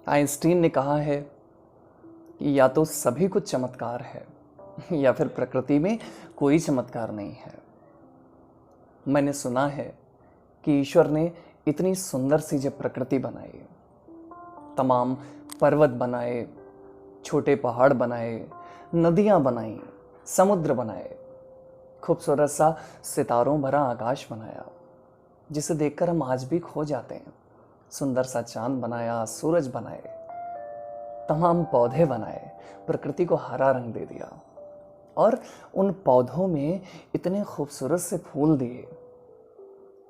Einstein ने कहा है कि या तो सभी कुछ चमत्कार है या फिर प्रकृति में कोई चमत्कार नहीं है। मैंने सुना है कि ईश्वर ने इतनी सुंदर सी जब प्रकृति बनाई, तमाम पर्वत बनाए, छोटे पहाड़ बनाए, नदियां बनाई, समुद्र बनाए, खूबसूरत सा सितारों भरा आकाश बनाया जिसे देखकर हम आज भी खो जाते हैं। सुंदर सा चांद बनाया, सूरज बनाए, तमाम पौधे बनाए, प्रकृति को हरा रंग दे दिया और उन पौधों में इतने खूबसूरत से फूल दिए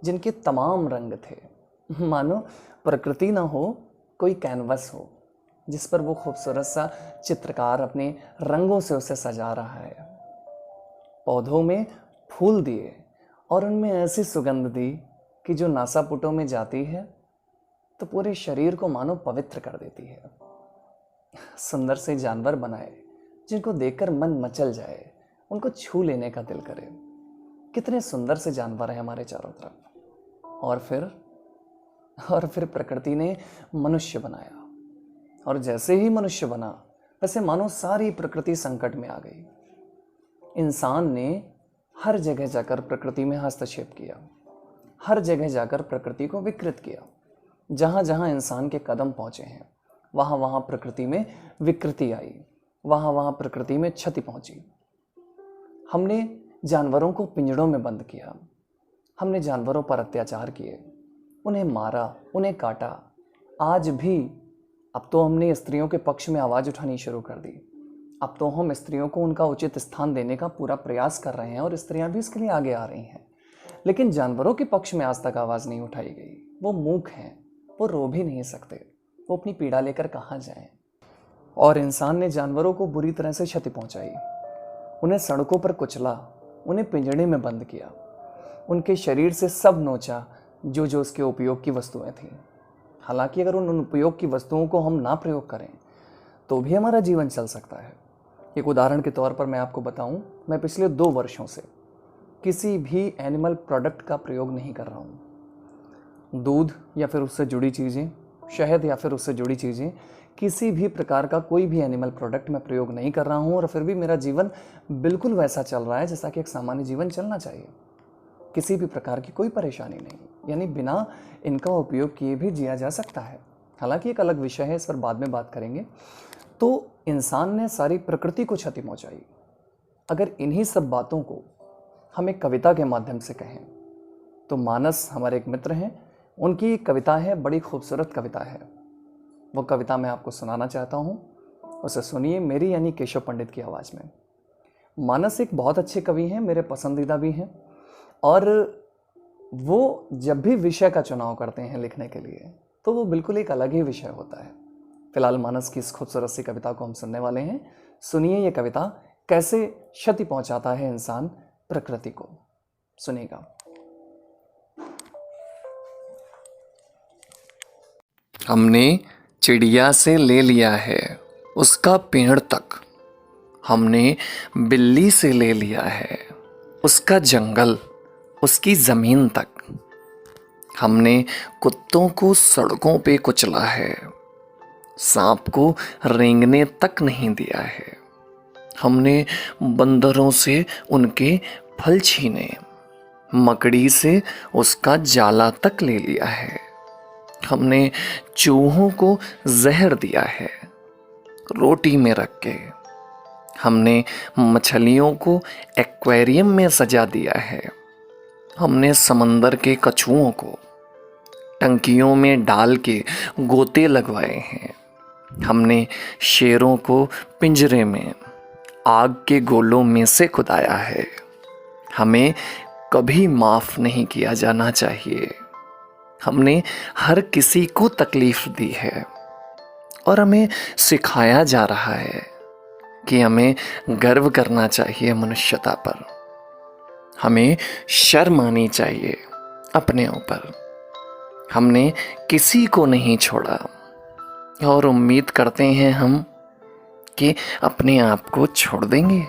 जिनके तमाम रंग थे। मानो प्रकृति ना हो, कोई कैनवस हो जिस पर वो खूबसूरत सा चित्रकार अपने रंगों से उसे सजा रहा है। पौधों में फूल दिए और उनमें ऐसी सुगंध दी कि जो नासापुटों में जाती है तो पूरे शरीर को मानो पवित्र कर देती है। सुंदर से जानवर बनाए जिनको देखकर मन मचल जाए, उनको छू लेने का दिल करे। कितने सुंदर से जानवर हैं हमारे चारों तरफ। और फिर प्रकृति ने मनुष्य बनाया और जैसे ही मनुष्य बना वैसे मानो सारी प्रकृति संकट में आ गई। इंसान ने हर जगह जाकर प्रकृति में हस्तक्षेप किया, हर जगह जाकर प्रकृति को विकृत किया। जहाँ जहाँ इंसान के कदम पहुँचे हैं वहाँ वहाँ प्रकृति में विकृति आई, वहाँ वहाँ प्रकृति में क्षति पहुँची। हमने जानवरों को पिंजड़ों में बंद किया, हमने जानवरों पर अत्याचार किए, उन्हें मारा, उन्हें काटा। आज भी अब तो हमने स्त्रियों के पक्ष में आवाज़ उठानी शुरू कर दी। अब तो हम स्त्रियों को उनका उचित स्थान देने का पूरा प्रयास कर रहे हैं और स्त्रियां भी इसके लिए आगे आ रही हैं। लेकिन जानवरों के पक्ष में आज तक आवाज़ नहीं उठाई गई। वो मूक हैं, वो रो भी नहीं सकते, वो अपनी पीड़ा लेकर कहाँ जाएं। और इंसान ने जानवरों को बुरी तरह से क्षति पहुंचाई, उन्हें सड़कों पर कुचला, उन्हें पिंजड़े में बंद किया, उनके शरीर से सब नोचा जो जो उसके उपयोग की वस्तुएं थीं। हालांकि अगर उन उपयोग की वस्तुओं को हम ना प्रयोग करें तो भी हमारा जीवन चल सकता है। एक उदाहरण के तौर पर मैं आपको बताऊं, मैं पिछले 2 वर्षों से किसी भी एनिमल प्रोडक्ट का प्रयोग नहीं कर रहा हूं। दूध या फिर उससे जुड़ी चीज़ें, शहद या फिर उससे जुड़ी चीज़ें, किसी भी प्रकार का कोई भी एनिमल प्रोडक्ट मैं प्रयोग नहीं कर रहा हूं और फिर भी मेरा जीवन बिल्कुल वैसा चल रहा है जैसा कि एक सामान्य जीवन चलना चाहिए। किसी भी प्रकार की कोई परेशानी नहीं, यानी बिना इनका उपयोग किए भी जिया जा सकता है। हालांकि एक अलग विषय है, इस पर बाद में बात करेंगे। तो इंसान ने सारी प्रकृति को क्षति पहुंचाई। अगर इन्हीं सब बातों को हम एक कविता के माध्यम से कहें तो मानस हमारे एक मित्र हैं, उनकी कविता है, बड़ी खूबसूरत कविता है। वो कविता मैं आपको सुनाना चाहता हूँ, उसे सुनिए मेरी यानी केशव पंडित की आवाज़ में। मानस एक बहुत अच्छे कवि हैं, मेरे पसंदीदा भी हैं और वो जब भी विषय का चुनाव करते हैं लिखने के लिए तो वो बिल्कुल एक अलग ही विषय होता है। फिलहाल मानस की इस खूबसूरत सी कविता को हम सुनने वाले हैं। सुनिए ये कविता, कैसे क्षति पहुंचाता है इंसान प्रकृति को। सुनिएगा। हमने चिड़िया से ले लिया है उसका पेड़ तक, हमने बिल्ली से ले लिया है उसका जंगल, उसकी ज़मीन तक। हमने कुत्तों को सड़कों पे कुचला है, सांप को रेंगने तक नहीं दिया है। हमने बंदरों से उनके फल छीने, मकड़ी से उसका जाला तक ले लिया है। हमने चूहों को जहर दिया है रोटी में रख के। हमने मछलियों को एक्वेरियम में सजा दिया है। हमने समंदर के कछुओं को टंकियों में डाल के गोते लगवाए हैं। हमने शेरों को पिंजरे में आग के गोलों में से खुदाया है। हमें कभी माफ़ नहीं किया जाना चाहिए। हमने हर किसी को तकलीफ़ दी है और हमें सिखाया जा रहा है कि हमें गर्व करना चाहिए मनुष्यता पर। हमें शर्म आनी चाहिए अपने ऊपर। हमने किसी को नहीं छोड़ा और उम्मीद करते हैं हम कि अपने आप को छोड़ देंगे।